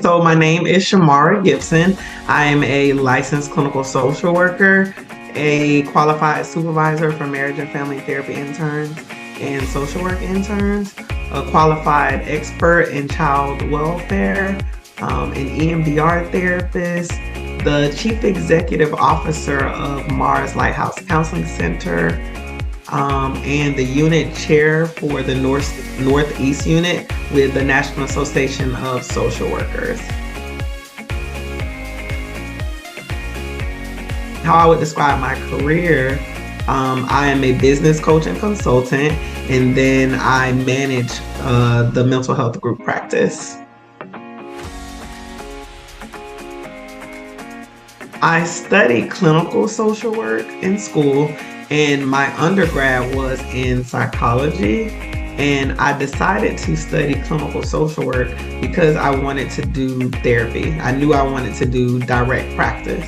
So my name is Shamara Gibson. I am a licensed clinical social worker, a qualified supervisor for marriage and family therapy interns and social work interns, a qualified expert in child welfare, an EMDR therapist, the chief executive officer of Mars Lighthouse Counseling Center, and the unit chair for the Northeast unit with the National Association of Social Workers. How I would describe my career, I am a business coach and consultant, and then I manage the mental health group practice. I studied clinical social work in school, and my undergrad was in psychology. And I decided to study clinical social work because I wanted to do therapy. I knew I wanted to do direct practice.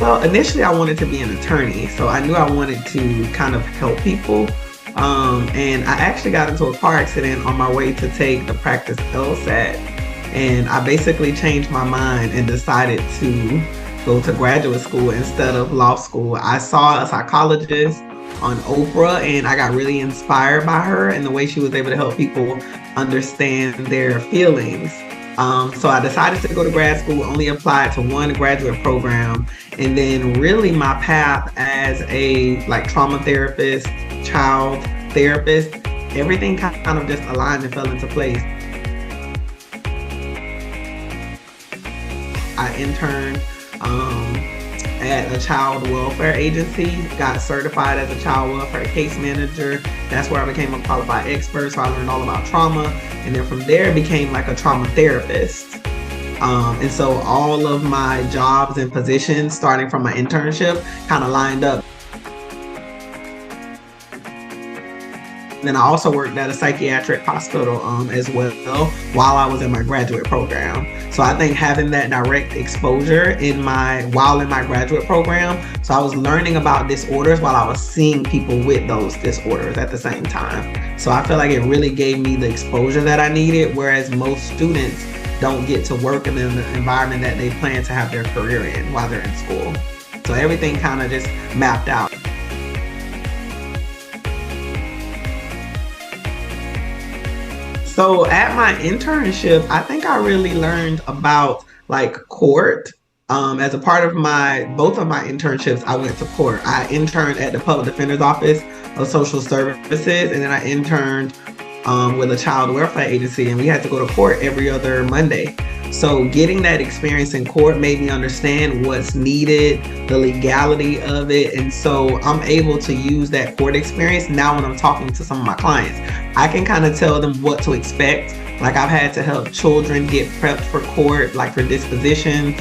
Well, initially I wanted to be an attorney, so I knew I wanted to kind of help people. And I actually got into a car accident on my way to take the practice LSAT. And I basically changed my mind and decided to go to graduate school instead of law school. I saw a psychologist on Oprah and I got really inspired by her and the way she was able to help people understand their feelings. So I decided to go to grad school, only applied to one graduate program, and then really my path as a trauma therapist, child therapist, everything kind of just aligned and fell into place. I interned at a child welfare agency, got certified as a child welfare case manager. That's where I became a qualified expert, so I learned all about trauma. And then from there, became like a trauma therapist. And so all of my jobs and positions, starting from my internship, kind of lined up. Then I also worked at a psychiatric hospital as well while I was in my graduate program. So I think having that direct exposure while in my graduate program, so I was learning about disorders while I was seeing people with those disorders at the same time. So I feel like it really gave me the exposure that I needed, whereas most students don't get to work in the environment that they plan to have their career in while they're in school. So everything kind of just mapped out. So at my internship, I think I really learned about court. As a part of both of my internships, I went to court. I interned at the Public Defender's Office of Social Services, and then I interned with a child welfare agency, and we had to go to court every other Monday. So getting that experience in court made me understand what's needed, the legality of it. And so I'm able to use that court experience now when I'm talking to some of my clients. I can kind of tell them what to expect. Like I've had to help children get prepped for court, like for dispositions.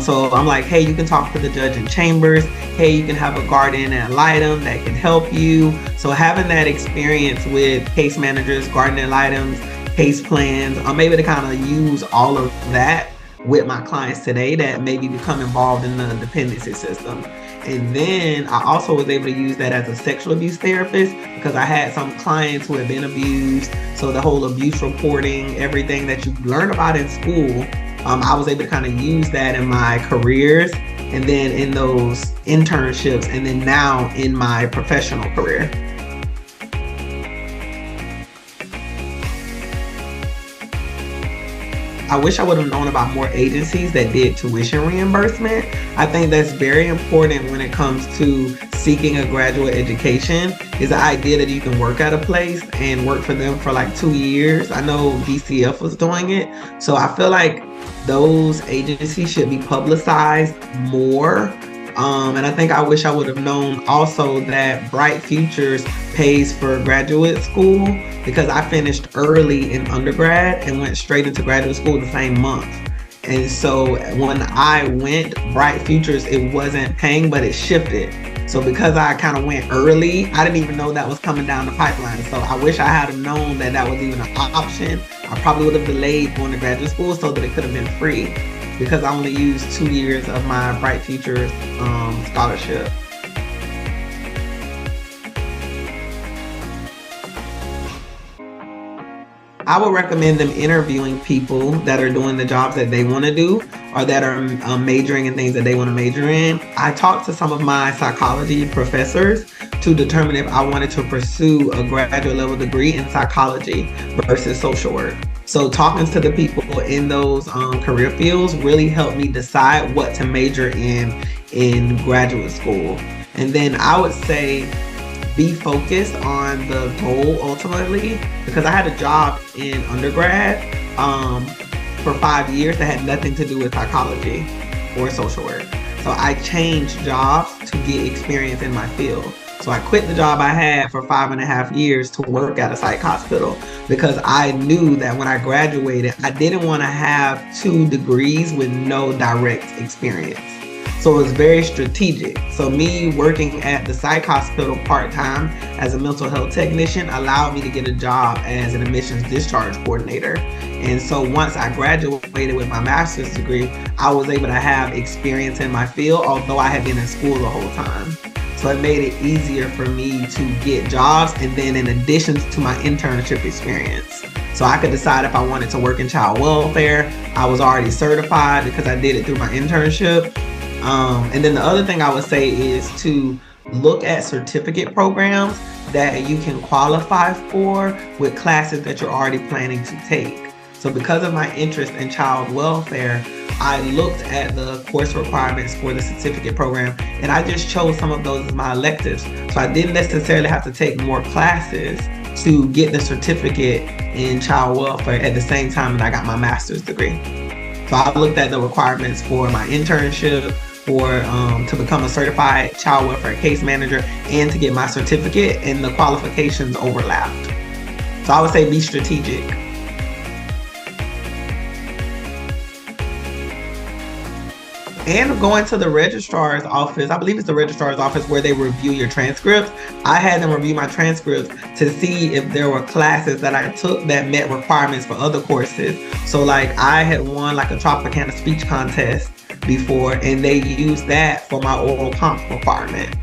So I'm like, hey, you can talk to the judge in chambers. Hey, you can have a guardian ad litem that can help you. So having that experience with case managers, guardian ad litems, case plans, I'm able to kind of use all of that with my clients today that maybe become involved in the dependency system. And then I also was able to use that as a sexual abuse therapist because I had some clients who had been abused. So the whole abuse reporting, everything that you learn about in school, I was able to kind of use that in my careers and then in those internships and then now in my professional career. I wish I would have known about more agencies that did tuition reimbursement. I think that's very important when it comes to seeking a graduate education, is the idea that you can work at a place and work for them for 2 years. I know DCF was doing it. So I feel like those agencies should be publicized more. And I think I wish I would have known also that Bright Futures pays for graduate school because I finished early in undergrad and went straight into graduate school the same month. And so when I went, Bright Futures, it wasn't paying, but it shifted. So because I kind of went early, I didn't even know that was coming down the pipeline. So I wish I had known that that was even an option. I probably would have delayed going to graduate school so that it could have been free, because I only used 2 years of my Bright Futures scholarship. I would recommend them interviewing people that are doing the jobs that they want to do or that are majoring in things that they want to major in. I talked to some of my psychology professors to determine if I wanted to pursue a graduate level degree in psychology versus social work. So talking to the people in those career fields really helped me decide what to major in graduate school. And then I would say be focused on the goal ultimately, because I had a job in undergrad for 5 years that had nothing to do with psychology or social work. So I changed jobs to get experience in my field. So I quit the job I had for 5.5 years to work at a psych hospital because I knew that when I graduated, I didn't want to have 2 degrees with no direct experience. So it was very strategic. So me working at the psych hospital part-time as a mental health technician allowed me to get a job as an admissions discharge coordinator. And so once I graduated with my master's degree, I was able to have experience in my field, although I had been in school the whole time. So it made it easier for me to get jobs, and then in addition to my internship experience. So I could decide if I wanted to work in child welfare. I was already certified because I did it through my internship. And then the other thing I would say is to look at certificate programs that you can qualify for with classes that you're already planning to take. So because of my interest in child welfare, I looked at the course requirements for the certificate program, and I just chose some of those as my electives. So I didn't necessarily have to take more classes to get the certificate in child welfare at the same time that I got my master's degree. So I looked at the requirements for my internship, for to become a certified child welfare case manager, and to get my certificate, and the qualifications overlapped. So I would say be strategic. And going to the registrar's office, I believe it's the registrar's office where they review your transcripts. I had them review my transcripts to see if there were classes that I took that met requirements for other courses. So like I had won like a Tropicana speech contest before, and they used that for my oral comp requirement.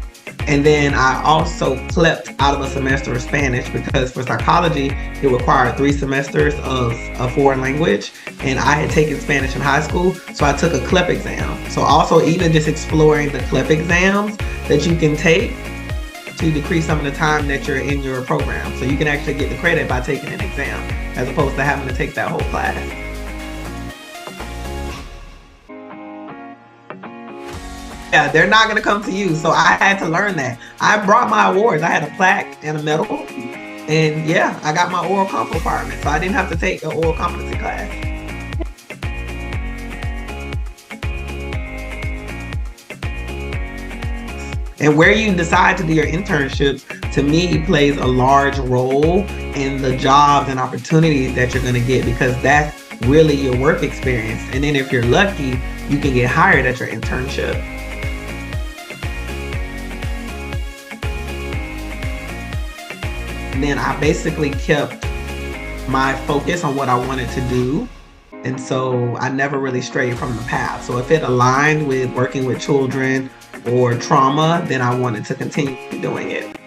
And then I also clept out of a semester of Spanish because for psychology, it required 3 semesters of a foreign language. And I had taken Spanish in high school, so I took a CLEP exam. So also even just exploring the CLEP exams that you can take to decrease some of the time that you're in your program. So you can actually get the credit by taking an exam as opposed to having to take that whole class. Yeah, they're not going to come to you. So I had to learn that. I brought my awards. I had a plaque and a medal. And yeah, I got my oral comp requirement. So I didn't have to take an oral competency class. And where you decide to do your internships, to me, plays a large role in the jobs and opportunities that you're going to get, because that's really your work experience. And then if you're lucky, you can get hired at your internship. And then I basically kept my focus on what I wanted to do. And so I never really strayed from the path. So if it aligned with working with children or trauma, then I wanted to continue doing it.